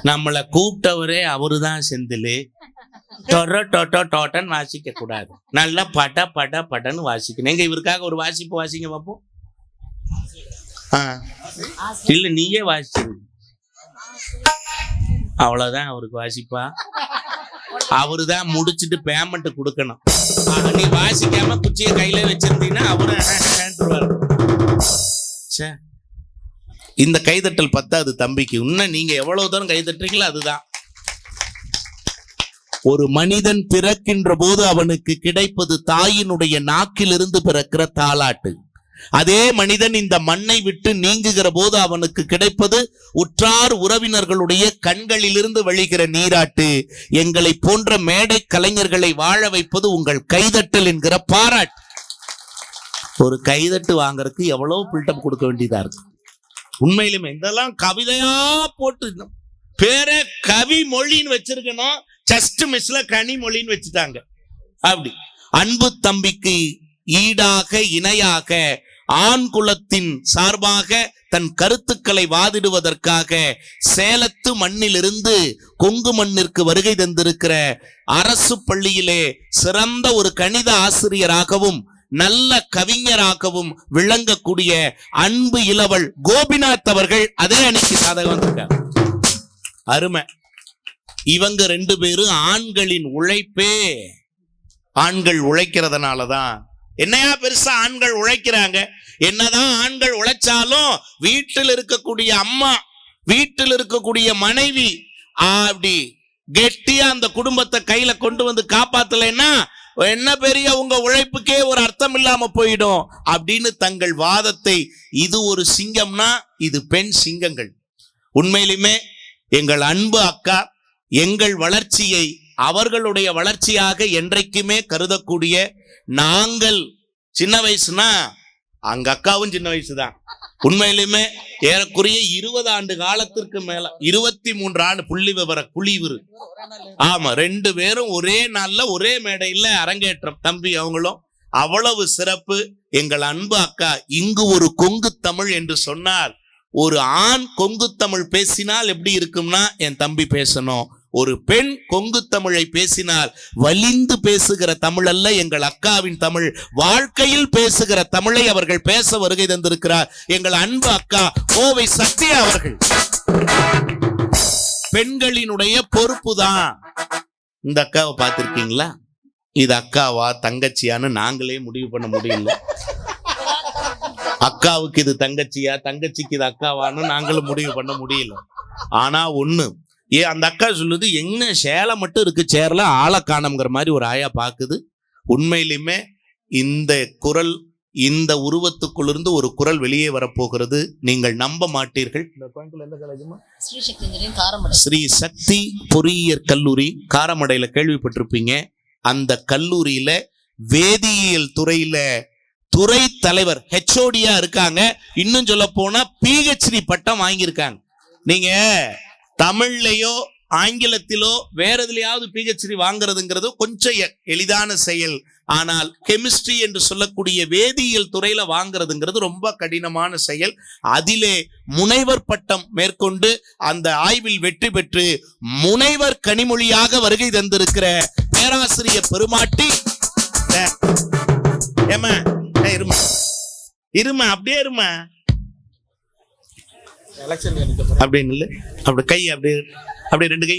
நம்மளை கூப்பிட்டவரே அவருதான் செந்தில். டொட்டன்னு வாசிக்க கூடாது, நல்லா படன்னு வாசிக்கணும். எங்க இவருக்காக ஒரு வாசிப்பு வாசிங்க பார்ப்போம். இல்ல நீயே வாசிச்சிரு, அவ்வளவுதான். அவருக்கு வாசிப்பா, அவருதான் முடிச்சுட்டு பேமெண்ட் கொடுக்கணும். நீ வாசிக்காம குச்சிய கையில வச்சிருந்தீங்கன்னா அவரு இந்த கைதட்டல் பத்தாது தம்பிக்கு. இன்னும் நீங்க எவ்வளவு தூரம் கைதட்டுறீங்களோ அதுதான். ஒரு மனிதன் பிறக்கின்ற போது அவனுக்கு கிடைப்பது தாயினுடைய நாக்கிலிருந்து பிறக்கிற தாலாட்டு. அதே மனிதன் இந்த மண்ணை விட்டு நீங்குகிற போது அவனுக்கு கிடைப்பது உற்றார் உறவினர்களுடைய கண்களிலிருந்து வழிகிற நீராட்டு. எங்களை போன்ற மேடை கலைஞர்களை வாழ வைப்பது உங்கள் கைதட்டல் என்கிற பாராட்டு. ஒரு கைதட்டு வாங்கறதுக்கு எவ்வளவு பில்டப் கொடுக்க வேண்டியதா இருக்கு. உண்மையிலுமே இதெல்லாம் கவிதையா போட்டு பேரே கவி மொழின்னு வச்சிருக்கணும், ஜஸ்ட் மிஸ்ல கனிமொழின்னு வச்சுட்டாங்க. அப்படி அன்பு தம்பிக்கு ஈடாக இணையாக ஆண் குலத்தின் சார்பாக தன் கருத்துக்களை வாதிடுவதற்காக சேலத்து மண்ணிலிருந்து கொங்கு மண்ணிற்கு வருகை தந்திருக்கிற அரசு பள்ளியிலே சிறந்த ஒரு கணித ஆசிரியராகவும் நல்ல கவிஞராகவும் விளங்கக்கூடிய அன்பு இளவல் கோபிநாத் அவர்கள் அதே அணிக்கு சாதகம் வந்திருக்காங்க. அருமை. இவங்க ரெண்டு பேரும் ஆண்களின் உழைப்பே. ஆண்கள் உழைக்கிறதுனாலதான். என்னையா பெருசா ஆண்கள் உழைக்கிறாங்க? என்னதான் ஆண்கள் உழைச்சாலும் வீட்டில் இருக்கக்கூடிய அம்மா, வீட்டில் இருக்கக்கூடிய மனைவி அப்படி கெட்டியா அந்த குடும்பத்தை கையில கொண்டு வந்து காப்பாத்தலைன்னா என்ன பெரிய உங்க உழைப்புக்கே ஒரு அர்த்தம் இல்லாம போயிடும் அப்படின்னு தங்கள் வாதத்தை, இது ஒரு சிங்கம்னா இது பெண் சிங்கங்கள். உண்மையிலுமே எங்கள் அன்பு அக்கா எங்கள் வளர்ச்சியை அவர்களுடைய வளர்ச்சியாக என்றைக்குமே கருதக்கூடிய நாங்கள். சின்ன வயசுனா அங்க அக்காவும் சின்ன வயசுதான். உண்மையிலுமே ஏறக்குறைய 20 ஆண்டு காலத்திற்கு மேல, 23 ஆண்டு புள்ளி விவர குழிவுரு. ஆமா, 2 பேரும் ஒரே நாள்ல ஒரே மேடையில அரங்கேற்றம். தம்பி அவங்களும் அவ்வளவு சிறப்பு. எங்கள் அன்பு அக்கா இங்கு ஒரு கொங்கு தமிழ் என்று சொன்னால், ஒரு ஆண் கொங்கு தமிழ் பேசினால் எப்படி இருக்கும்னா என் தம்பி பேசணும். ஒரு பெண் கொங்கு தமிழை பேசினால் வலிந்து பேசுகிற தமிழ் அல்ல எங்கள் அக்காவின் தமிழ், வாழ்க்கையில் பேசுகிற தமிழை அவர்கள் பேச வருகை தந்திருக்கிறார் எங்கள் அன்பு அக்கா கோவை சத்யா அவர்கள். பெண்களினுடைய பொறுப்பு தான். இந்த அக்காவை பார்த்திருக்கீங்களா? இது அக்காவா தங்கச்சியான்னு நாங்களே முடிவு பண்ண முடியல. அக்காவுக்கு இது தங்கச்சியா, தங்கச்சிக்கு இது அக்காவான்னு நாங்களும் முடிவு பண்ண முடியல. ஆனா ஒண்ணு, அந்த அக்கா சொல்லுது, என்ன சேலை மட்டும் இருக்கு, சேர்ல ஆளை காணம்ங்கிற மாதிரி ஒரு ஆயா பாக்குது. உண்மையிலுமே இந்த குரல், இந்த உருவத்துக்குள்ளிருந்து ஒரு குரல் வெளியே வரப்போகிறது. நீங்கள் நம்ப மாட்டீர்கள். ஸ்ரீ சக்தி பொறியியற் கல்லூரி காரமடையில கேள்விப்பட்டிருப்பீங்க. அந்த கல்லூரியில வேதியியல் துறையில துறை தலைவர் ஹெச்ஓடியா இருக்காங்க. இன்னும் சொல்ல போனா PhD பட்டம் வாங்கியிருக்காங்க. நீங்க தமிழ்லையோ ஆங்கிலத்திலோ வேற எதுலயாவது PhD வாங்குறதுங்கிறது கொஞ்சம் எளிதான செயல். ஆனால் கெமிஸ்ட்ரி என்று சொல்லக்கூடிய வேதியியல் துறையில வாங்குறதுங்கிறது ரொம்ப கடினமான செயல். அதிலே முனைவர் பட்டம் மேற்கொண்டு அந்த ஆய்வில் வெற்றி பெற்று முனைவர் கனிமொழியாக வருகை தந்திருக்கிற பேராசிரியர் பெருமாட்டி. இருமா இருமா அப்படியே இருமா அப்படின்னு அப்படி கை அப்படியே அப்படி 2 கை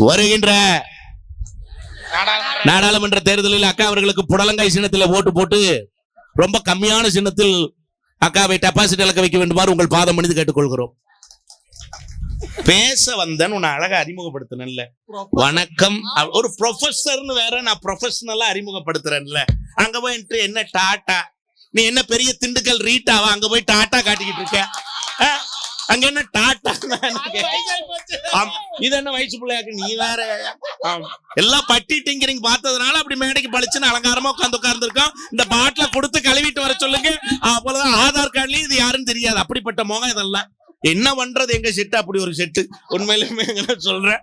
வருகின்ற நாடாளுமன்ற தேர்தலில் அக்கா அவர்களுக்கு புடலங்காய் சின்னத்தில் ஓட்டு போட்டு ரொம்ப கம்மியான சின்னத்தில் அக்காவை டெபாசிட் இழக்க வைக்க வேண்டுமாறு உங்கள் பாதம் மனித கேட்டுக்கொள்கிறோம். பேச வந்தேன், உன்னை அழகா அறிமுகப்படுத்தினேன்ல. வணக்கம். ஒரு ப்ரொஃபஸர்னு வேற நான் ப்ரொஃபஷனலா அறிமுகப்படுத்துறேன்ல. அங்க போயிட்டு என்ன டாட்டா, நீ என்ன பெரிய திண்டுக்கல் ரீட்டாவா அங்க போய் டாட்டா காட்டிக்கிட்டு இருக்க? அங்க என்ன டாட்டா? இது என்ன வயசு பிள்ளையாக்கு? நீ வேற எல்லாம் பட்டி டிங்கரிங் பார்த்ததுனால அப்படி மேடைக்கு பழிச்சுன்னு அலங்காரமா உட்கார்ந்துருக்கோம். இந்த பாட்டில கொடுத்து கழுவிட்டு வர சொல்லுங்க. அப்பதான் ஆதார் கார்டுலயும் இது யாருன்னு தெரியாது. அப்படிப்பட்ட முகம் இதெல்லாம். என்ன பண்றது எங்க செட்டு? அப்படி ஒரு செட்டு. உண்மையிலுமே சொல்றேன்,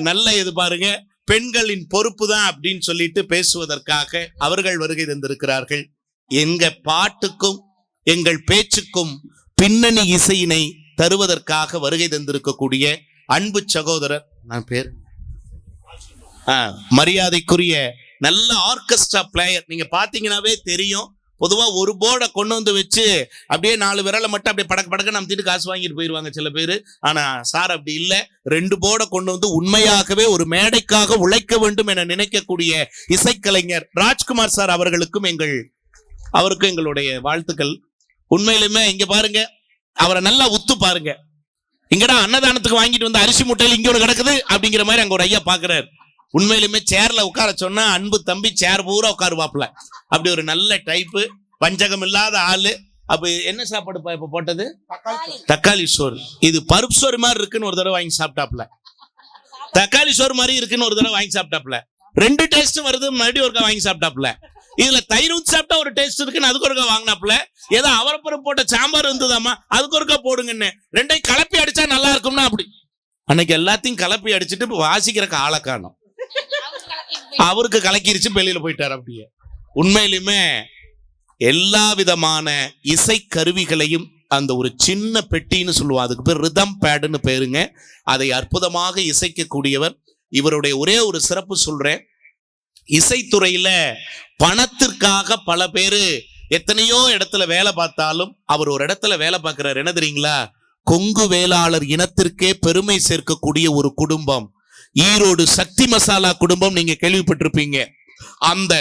நல்ல இது பாருங்க, பெண்களின் பொறுப்பு தான் அப்படின்னு சொல்லிட்டு பேசுவதற்காக அவர்கள் வருகை தந்திருக்கிறார்கள். எங்க பாட்டுக்கும் எங்கள் பேச்சுக்கும் பின்னணி இசையினை தருவதற்காக வருகை தந்திருக்கக்கூடிய அன்பு சகோதரர், நான் பேர் மரியாதைக்குரிய நல்ல ஆர்கெஸ்ட்ரா பிளேயர். நீங்க பாத்தீங்கன்னாவே தெரியும். பொதுவா ஒரு போர்டை கொண்டு வந்து வச்சு அப்படியே 4 விரலை மட்டும் அப்படியே படக்கு படக்க நம்ம காசு வாங்கிட்டு போயிருவாங்க சில பேர். ஆனா சார் அப்படி இல்லை. 2 போர்டை கொண்டு வந்து உண்மையாகவே ஒரு மேடைக்காக உழைக்க வேண்டும் என நினைக்கக்கூடிய இசைக்கலைஞர் ராஜ்குமார் சார் அவர்களுக்கும் அவருக்கும் எங்களுடைய வாழ்த்துக்கள். உண்மையிலுமே இங்க பாருங்க, அவரை நல்லா உத்து பாருங்க. இங்கடா அன்னதானத்துக்கு வாங்கிட்டு வந்த அரிசி மூட்டையில் இங்க ஒரு கிடக்குது அப்படிங்கிற மாதிரி அங்க ஒரு ஐயா பாக்குறாரு. உண்மையிலுமே சேர்ல உட்கார சொன்னா அன்பு தம்பி சேர் பூரா உட்காருவாப்புல. அப்படி ஒரு நல்ல டைப்பு, வஞ்சகம் இல்லாத ஆளு. அப்ப என்ன சாப்பாடுப்பா இப்ப போட்டது? தக்காளி சோறு. இது பருப்பு சோறு மாதிரி இருக்குன்னு ஒரு தடவை வாங்கி சாப்பிட்டாப்புல, தக்காளி சோறு மாதிரி இருக்குன்னு ஒரு தடவை வாங்கி சாப்பிட்டாப்புல, 2 டேஸ்ட் வருது மறுபடியும் ஒருக்கா வாங்கி சாப்பிட்டாப்புல. இதுல தயிர் ஊத்தி சாப்பிட்டா ஒரு டேஸ்ட் இருக்குன்னு அதுக்கு ஒருக்கா வாங்கினாப்புல. ஏதோ அவரப்பருப்பு போட்ட சாம்பார் இருந்ததாமா, அதுக்கு ஒருக்கா போடுங்கன்னு 2ஐயும் கலப்பி அடிச்சா நல்லா இருக்கும்னா அப்படி. அன்னைக்கு எல்லாத்தையும் கலப்பி அடிச்சுட்டு வாசிக்கிறக்கு ஆளை காணோம். அவருக்கு கலக்கிருச்சு, வெளியில போயிட்டார். அப்படியே உண்மையிலுமே எல்லா விதமான இசை கருவிகளையும் அந்த ஒரு சின்ன பெட்டின்னு சொல்லுவோம், அதுக்கு பேர் ரிதம் பேடுன்னு பேருங்க. அதை அற்புதமாக இசைக்கக்கூடியவர். இவருடைய ஒரே ஒரு சிறப்பு சொல்றேன், இசைத்துறையில பணத்திற்காக பல பேரு எத்தனையோ இடத்துல வேலை பார்த்தாலும் அவர் ஒரு இடத்துல வேலை பார்க்கிறார். என்ன தெரியுங்களா? கொங்கு வேளாளர் இனத்திற்கே பெருமை சேர்க்கக்கூடிய ஒரு குடும்பம் ஈரோடு சக்தி மசாலா குடும்பம். நீங்க கேள்விப்பட்டிருப்பீங்க. அந்த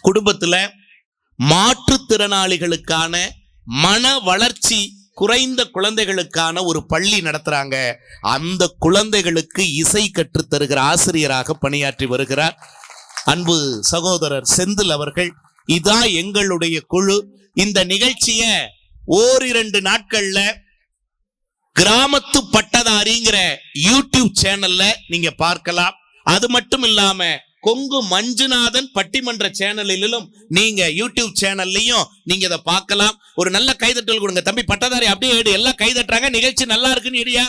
குடும்பத்துல மாற்றுத்திறனாளிகளுக்கான மன வளர்ச்சி குறைந்த குழந்தைகளுக்கான ஒரு பள்ளி நடத்துறாங்க. அந்த குழந்தைகளுக்கு இசை கற்றுத் தருகிற ஆசிரியராக பணியாற்றி வருகிறார் அன்பு சகோதரர் செந்தில் அவர்கள். இதான் எங்களுடைய குழு. இந்த நிகழ்ச்சிய 1-2 நாட்கள்ல கிராமத்து பட்டதாரிங்கிற யூடியூப் சேனல்ல நீங்க பார்க்கலாம். அது மட்டும் இல்லாம கொங்கு மஞ்சுநாதன் பட்டிமன்ற சேனலிலும் நீங்க யூடியூப் சேனல்லையும் நீங்க இதை பார்க்கலாம். ஒரு நல்ல கைதட்டல் கொடுங்க தம்பி. பட்டதாரி அப்படியே எடு. எல்லாம் கைதட்டுறாங்க. நிகழ்ச்சி நல்லா இருக்குன்னு இடியா.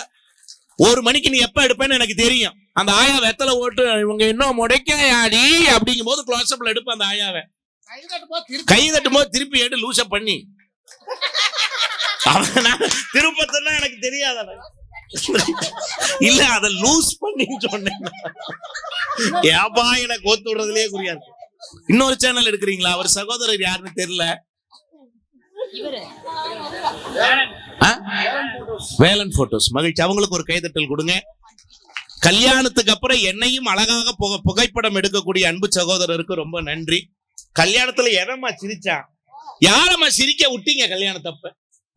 1 மணிக்கு நீ எப்ப எடுப்பேன்னு எனக்கு தெரியும். அந்த ஆயா வெத்தலை ஓட்டு இவங்க இன்னும் முடைக்காடி அப்படிங்கும் போது க்ளோஸ் அப்ல எடுப்பேன். அந்த ஆயாவை கைதட்டும் போது திருப்பி எடு லூச பண்ணி. திருப்பத்தா எனக்கு தெரியாத இல்ல, அத லூஸ் பண்ணி சொன்னேன். ஏப்பா எனக்கு கோத்து விடுறதுலயே குறியா இருக்கு. இன்னொரு சேனல் எடுக்கிறீங்களா? அவர் சகோதரர் யாருன்னு தெரியல. வேலன் போட்டோஸ். மகிழ்ச்சி. அவங்களுக்கு ஒரு கைதட்டல் கொடுங்க. கல்யாணத்துக்கு அப்புறம் என்னையும் அழகாக புகைப்படம் எடுக்கக்கூடிய அன்பு சகோதரருக்கு ரொம்ப நன்றி. கல்யாணத்துல எதம்மா சிரிச்சா? யாரம்மா சிரிக்க விட்டீங்க கல்யாணத்தப்ப?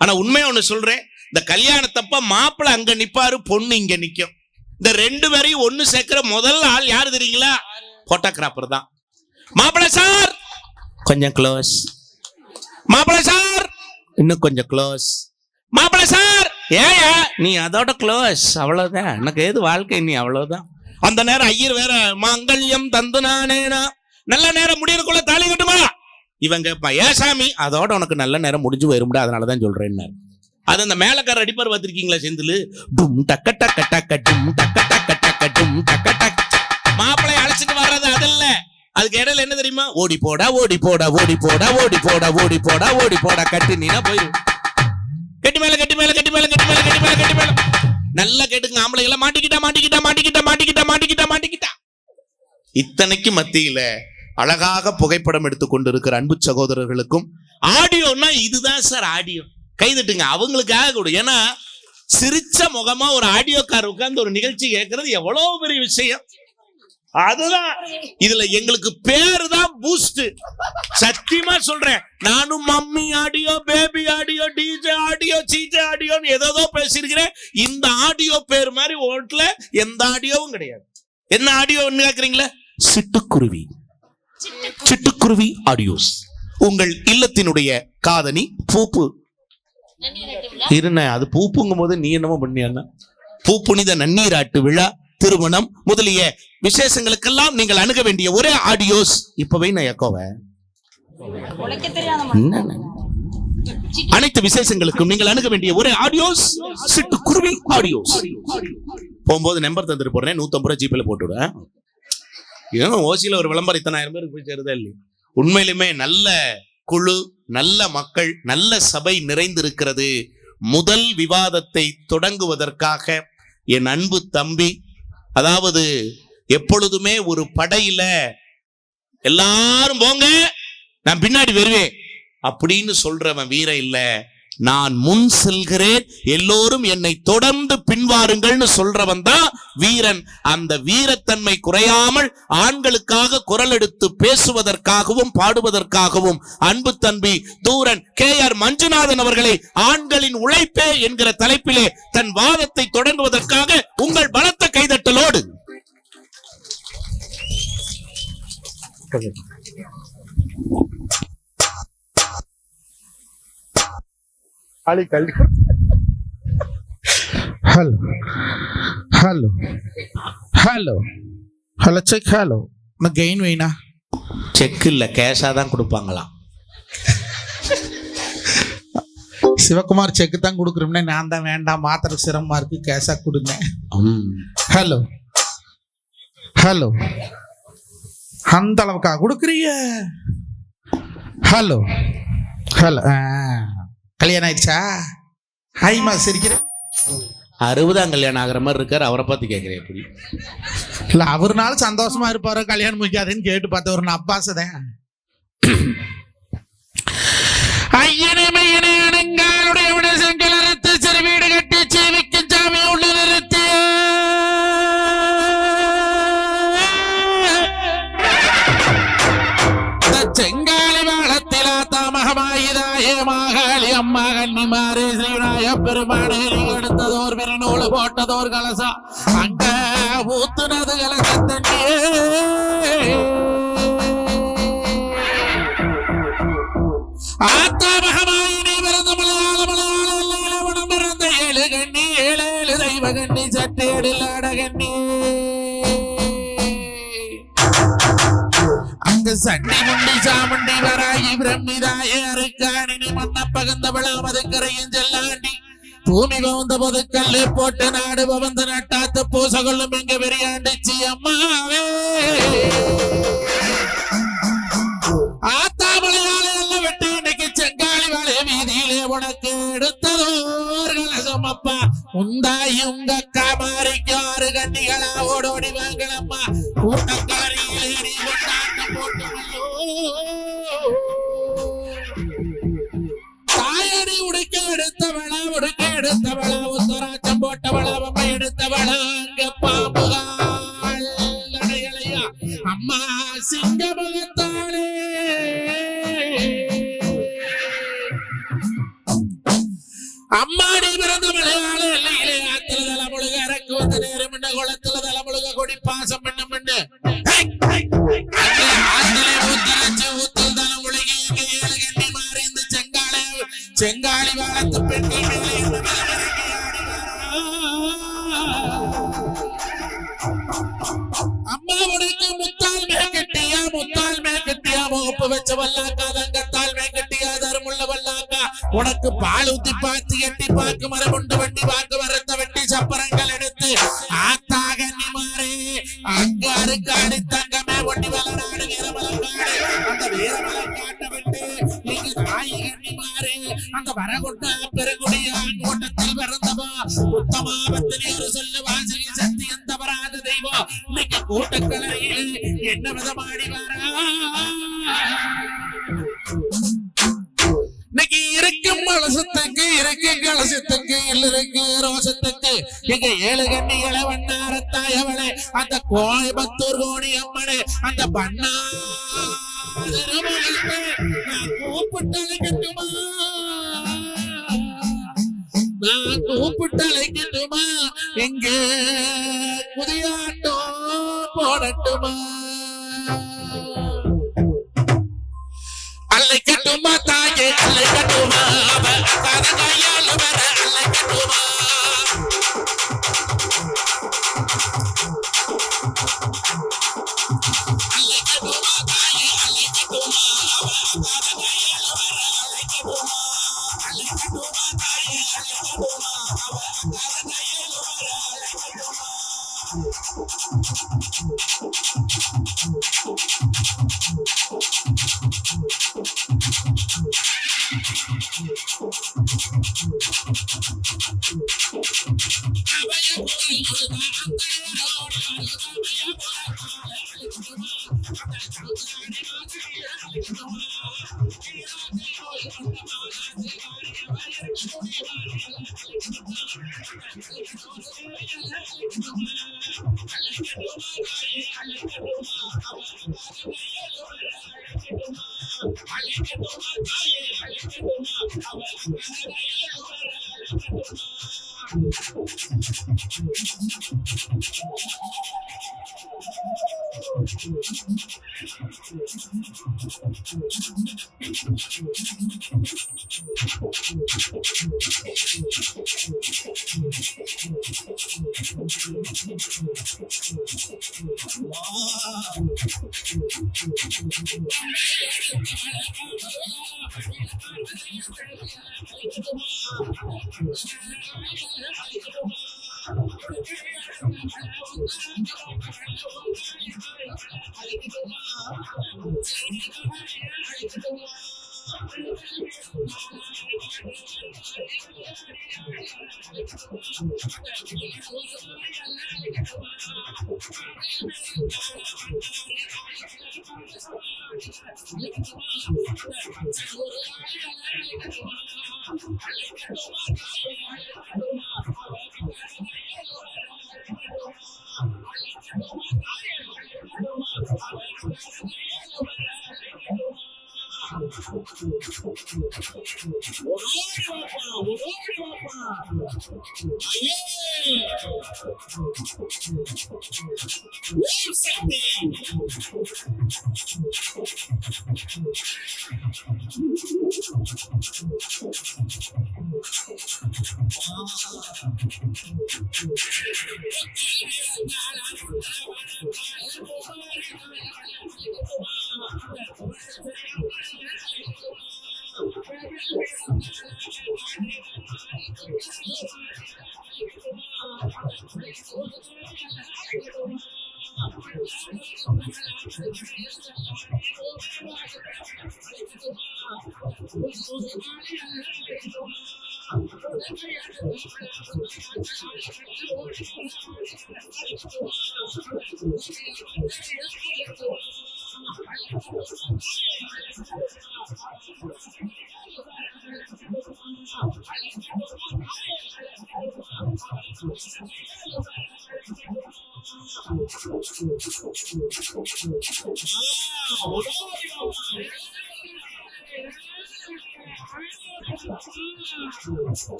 ஆனா உண்மையா ஒண்ணு சொல்றேன், இந்த கல்யாணத்தப்ப மாப்பிள்ளை அங்க நிப்பாரு, பொண்ணு இங்க நிக்கும். இந்த 2 பேரையும் ஒண்ணு சேர்க்கிற முதல் ஆள் யாரு தெரியுங்களா? போட்டோகிராஃபர் தான். மாப்பிள்ளை சார் கொஞ்சம் க்ளோஸ், மாப்பிள்ளை சார் இன்னும் கொஞ்சம் க்ளோஸ், மாப்பிள்ளை சார் ஏயா நீ அதோட க்ளோஸ், அவ்வளவுதான். எனக்கு ஏது வாழ்க்கை நீ, அவ்வளவுதான். அந்த நேரம் ஐயர் வேற மங்கல்யம் தந்து நானேனா, நல்ல நேரம் முடியறதுக்குள்ள தாலி கட்டுமா. இவங்க ஏசாமி அதோட உனக்கு நல்ல நேரம் முடிஞ்சு வரும்டா, அதனாலதான் சொல்றேன். அது அந்த மேலக்கார அடிப்பார் பார்த்திருக்கீங்களா? செந்தில் டும் டக்க டக்க டக்க டும் டக்க டக்க டக்க டும் டக்க டக். மாப்பிள்ளை அழைச்சிட்டு வர்றது அது இல்ல. அதுக்கு இடையில என்ன தெரியுமா? ஓடி போடா ஓடி போடா ஓடி போடா ஓடி போடா ஓடி போடா ஓடி போடா கட்டி நீனா போயிடும். கட்டி மேல கட்டி மேல கட்டி மேல கட்டி மேல கட்டி மேல கட்டி மேல. நல்லா கேட்டுங்க ஆம்பளை எல்லாம் மாட்டிக்கிட்டா மாட்டிக்கிட்டா மாட்டிக்கிட்டா மாட்டிக்கிட்டா மாட்டிக்கிட்டா மாட்டிக்கிட்டா. இத்தனைக்கு மத்தியில அழகாக புகைப்படம் எடுத்துக்கொண்டு இருக்கிற அன்பு சகோதரர்களுக்கும் ஆடியோன்னா இதுதான் சார் ஆடியோ. கைதட்டுங்க அவங்களுக்காக கூட. ஏன்னா சிரிச்ச முகமா ஒரு ஆடியோ கார் உட்கார்ந்து ஒரு நிகழ்ச்சி கேட்கறது எவ்வளவு பெரிய விஷயம். அதுதான் இதுல எங்களுக்கு பேரு தான் பூஸ்ட். சத்தியமா சொல்றேன், நானும் mummy audio, baby audio, DJ audio, CJ ஆடியோன்னு ஏதோ பேசியிருக்கிறேன். இந்த ஆடியோ பேர் மாதிரி ஓட்டுல எந்த ஆடியோவும் கிடையாது. என்ன ஆடியோ கேக்குறீங்களா? சிட்டுக்குருவி. சிட்டுக்குருவி ஆடியோஸ். உங்கள் இல்லத்தினுடைய காதணி பூப்பு இருந்த அது பூப்புங்கும் போது நீ என்னமோ பண்ணியா? பூ புனித நன்னீராட்டு விழா, திருமணம் முதலிய விசேஷங்களுக்கெல்லாம் நீங்கள் அணுக வேண்டிய ஒரே ஆடியோஸ். இப்பவே நான் எக்கோவை அனைத்து விசேஷங்களுக்கும் நீங்கள் அணுக வேண்டிய ஒரே ஆடியோஸ் சிட்டுக்குருவி ஆடியோஸ். போகும்போது நம்பர் தந்துட்டு போறேன், 150 ரூபாய் ஜிபேல போட்டுவிடுவேன். ஏன்னா ஓசியில ஒரு விளம்பரம் 10,000 பேருக்கு போய் சேருதா இல்லையா? உண்மையிலுமே நல்ல குழு, நல்ல மக்கள், நல்ல சபை நிறைந்திருக்கிறது. முதல் விவாதத்தை தொடங்குவதற்காக என் அன்பு தம்பி, அதாவது எப்பொழுதுமே ஒரு படையில எல்லாரும் போங்க நான் பின்னாடி வருவேன் அப்படின்னு சொல்றவன் வீரன் இல்ல, நான் முன் செல்கிறேன் எல்லோரும் என்னை தொடர்ந்து பின்வாருங்கள்னு சொல்றவன் தான் வீரன். அந்த வீரத்தன்மை குறையாமல் ஆண்களுக்காக குரல் எடுத்து பேசுவதற்காகவும் பாடுவதற்காகவும் அன்பு தம்பி தூரன் KR மஞ்சுநாதன் அவர்களை ஆண்களின் உழைப்பே என்கிற தலைப்பிலே தன் வாதத்தை தொடங்குவதற்காக உங்கள் பலத்த கைதட்டலோடு hello hello hello hello check hello நான் கெயின் வேணா செக் இல்ல கேஷா தான் கொடுப்பாங்களாம். சிவகுமார் செக்கு தான் கொடுக்குறோம்னே நான் தான் வேண்டாம், மாத்திரை சிரமமா இருக்கு, கேஷா கொடுங்க. ஹலோ ஹலோ அந்த அளவுக்கா கொடுக்குறீங்க? ஹலோ ஹலோ கல்யாணம் ஆயிடுச்சா? ஹைமா சிரிக்கிறேன். 60ஆம் கல்யாணம் ஆகிற மாதிரி இருக்காரு, அவரை பார்த்து கேட்கிறேன் எப்படி? இல்ல அவருனால சந்தோஷமா இருப்பாரு, கல்யாணம் முடிக்காதுன்னு கேட்டு பார்த்த ஒரு அப்பாசதேன். சிறு வீடு கட்டி சேவிக்கும் சாமி உள்ள நிறுத்தி செங்காலி வாழத்திலா தாமகமாயிதாயே மாகாளி அம்மா கன்னிமாரே ஸ்ரீநாய பெருமானே எடுத்ததோர் பெருநூல் போட்டதோர் கலசா அங்க ஊத்துனது கலச தண்ணியே ஆத்தாமகமாயினி பிறந்த மலையாளம் பிறந்த 7 கண்ணி 7 தெய்வ கண்ணி சட்டேடில் அடகண்ணி அங்கு சண்டி முண்டி சாமுண்டி வராயி பிரம்மிதாய அருக்காணி மன்ன பகந்த விழாமது கரையும் செல்லாண்டி பூமி பவந்த பொதுக்கல்லு போட்டு நாடு பவந்த நட்டாத்து பூச கொள்ளும் எங்க பெரியாண்டிச்சி அம்மாவே ஆத்தாமலையால எல்லாம் வெட்டி இன்னைக்கு செங்காலி வாழை வீதியிலே உனக்கு எடுத்ததோர் கலசம் அப்பா உந்தாயி உங்க காமாரிக்கு 6 கண்ணிகளா ஓடோடி வாங்கலம்மா கூட்டக்காரியிலே நீ கொண்டாட்டம் போட்டு தாயடி உடுக்க எடுத்தவளா உத்தராட்சம் போட்டவளா அம்மா எடுத்தவளா அங்க பாம்புகால் நடைகளையா அம்மா சிங்கமகத்தாளே அம்மாடி பிறந்த மலையாள எல்லையிலே ஆத்துல தலைமுழுக இறக்கு வந்த நேரம் என்ன குளத்துல தலைமுழுக கொடி பாசம் பண்ண ஆத்திலே ஊத்தரச்சு ஊத்தல் தலைமுழுகி எங்க 7 கண்ணி மாறி இந்த செங்காலி வாழத்து பெண்கள் மேலே அம்மா உனக்கு முத்தால் மேற்கட்டியா முகப்பு வச்ச வல்லாக்கா தங்கத்தால் மேற்கட்டியா தருமுள்ள வல்லாக்கா உனக்கு பால் ஊத்தி பாத்து எட்டி பாக்கு மரமுண்டு வண்டி பாக்கு வரத்த வெட்டி சப்பரங்கள் எடுத்து ஆத்தா கண்ணி மாறே அங்க அருக்காடி தங்கமே ஒண்டி வளராடு வீரமலங்காடு அந்த வீரமலங்காட்டை விட்டு இங்கு தாய் கண்ணி மாறே அந்த வரகுண்டா பெருங்குடியா கூட்டத்தில் பிறந்தவா உத்தமாபத்தினி ஒரு சொல்லு வாசகி சக்தி அந்த வராத தெய்வம் இன்னைக்கு கூட்டக்கலையில் என்ன விதமாடி வரா இன்னைக்கு இருக்கும் மலசத்துக்கு இருக்கு கலசத்துக்கு இல்லருக்கு ரோசத்துக்கு எங்க 7 கண்ணிகளை வண்ணாரத்தாயவளே அந்த கோயம்புத்தூர் கோணி அம்மனே அந்த பண்ணா கூப்பிட்டழைக்கட்டுமா நான் கூப்பிட்டழைக்கட்டுமா எங்க குதியாட்டோ போடட்டுமா அழைக்கட்டுமா தாயே அழைக்கட்டுமா கையால் வர அழைக்கட்டுமா அழைக்கட்டுமா தாயே அழைக்கட்டுமா கையால் வர அழைக்கட்டுமா அழைக்கட்டுமா தாயே அழைக்கட்டுமா கையால் வர அழைக்கட்டுமா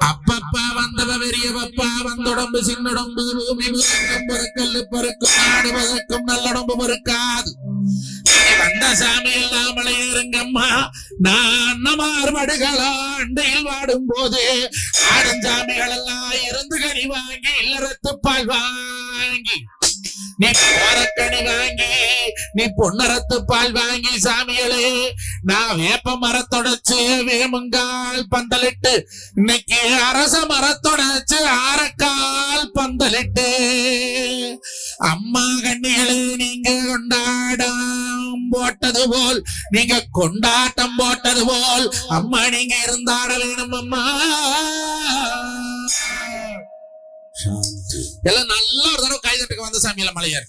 அப்பப்பா வந்தவ பெரியவப்பா வந்தொடம்பு சின்னொடம்பு பூமி பறக்கும் பொறுக்கல்லு பறக்கும் நாடு பறக்கும் நல்லொடம்பு பொறுக்காது வந்த சாமி எல்லாம் மலையேறுங்கம்மா நான் அன்னமார் மடுகளாண்டையில் வாடும் போது ஆடும் சாமிகள் எல்லாம் இருந்து கனி வாங்கி இல்லறத்து பால் வாங்கி நீ போரக்கணி வாங்கி நீ பொன்னரத்து பால் வாங்கி சாமிகளே நான் வேப்ப மரத்தொடைச்சு வேமுங்கால் பந்தலிட்டு இன்னைக்கு அரச மரத்தொடைச்சு ஆரக்கால் பந்தலிட்டு அம்மா கண்ணிகளே நீங்க கொண்டாடம் போட்டது போல் நீங்க கொண்டாட்டம் போட்டது போல் அம்மா நீங்க இருந்தாட வேணும் அம்மா. எல்லாம் நல்ல ஒரு தடவை கைதட்டுக்கு வந்த சாமியில மலையார்